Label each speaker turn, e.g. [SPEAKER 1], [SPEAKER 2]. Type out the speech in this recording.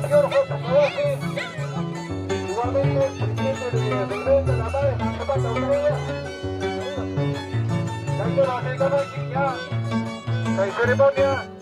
[SPEAKER 1] señor José Kobashi. Igualmente, presidente de evento de la paz, ¿qué pasa? ¿Una idea? Caixo, la ceremonia.